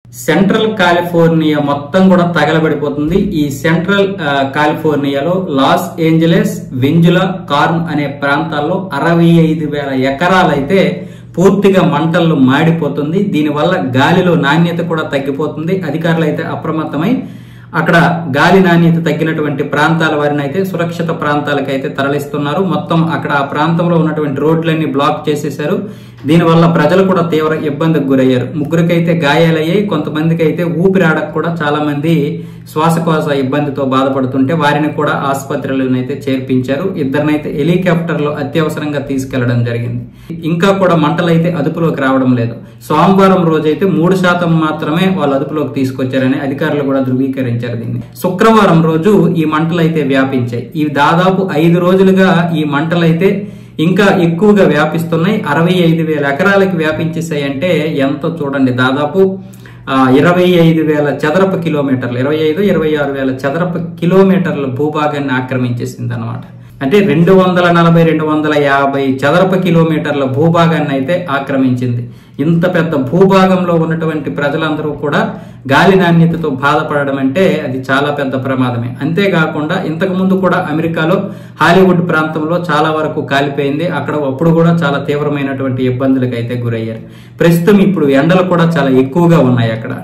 Central California మొత్తం కూడా తగలబడిపోతుంది. ఈ సెంట్రల్ కాలిఫోర్నియాలో లాస్ ఏంజలస్, వెంజులా, కార్న్ అనే ప్రాంతాల్లో 65,000 ఎకరాలైతే పూర్తిగా మంటల్లో మాడిపోతుంది. దీనివల్ల గాలిలో నాణ్యత కూడా తగ్గిపోతుంది. అధికారులు అయితే అప్రమత్తమై అక్కడ గాలి నాణ్యత తగ్గినటువంటి ప్రాంతాల వారిని అయితే సురక్షిత ప్రాంతాలకు అయితే తరలిస్తున్నారు. మొత్తం అక్కడ ఆ ప్రాంతంలో ఉన్నటువంటి రోడ్లన్నీ బ్లాక్ చేసేశారు. దీనివల్ల ప్రజలు కూడా తీవ్ర ఇబ్బందికి గురయ్యారు. ముగ్గురికైతే గాయాలయ్యాయి. కొంతమందికి అయితే ఊపిరాడక కూడా చాలా మంది శ్వాసకోశ ఇబ్బందితో బాధపడుతుంటే వారిని కూడా ఆసుపత్రులనైతే చేర్పించారు. ఇద్దరినైతే హెలికాప్టర్లో అత్యవసరంగా తీసుకెళ్లడం జరిగింది. ఇంకా కూడా మంటలైతే అదుపులోకి రావడం లేదు. సోమవారం రోజైతే 3% మాత్రమే వాళ్ళు అదుపులోకి తీసుకొచ్చారని అధికారులు కూడా ధృవీకరించారు దీన్ని. శుక్రవారం రోజు ఈ మంటలైతే వ్యాపించాయి. ఇవి దాదాపు 5 రోజులుగా ఈ మంటలైతే ఇంకా ఎక్కువగా వ్యాపిస్తున్నాయి. 65,000 ఎకరాలకు వ్యాపించేసాయంటే ఎంతో చూడండి. దాదాపు 25,000 చదరపు కిలోమీటర్లు, 26,000 చదరపు కిలోమీటర్ల భూభాగాన్ని ఆక్రమించేసింది అనమాట. అంటే 240-250 చదరపు కిలోమీటర్ల భూభాగాన్ని అయితే ఆక్రమించింది. ఇంత పెద్ద భూభాగంలో ఉన్నటువంటి ప్రజలందరూ కూడా గాలి నాణ్యతతో బాధపడడం అంటే అది చాలా పెద్ద ప్రమాదమే. అంతేకాకుండా ఇంతకు ముందు కూడా అమెరికాలో హాలీవుడ్ ప్రాంతంలో చాలా వరకు కాలిపోయింది. అప్పుడు కూడా చాలా తీవ్రమైనటువంటి ఇబ్బందులకు అయితే గురయ్యారు. ప్రస్తుతం ఇప్పుడు ఎండలు కూడా చాలా ఎక్కువగా ఉన్నాయి అక్కడ.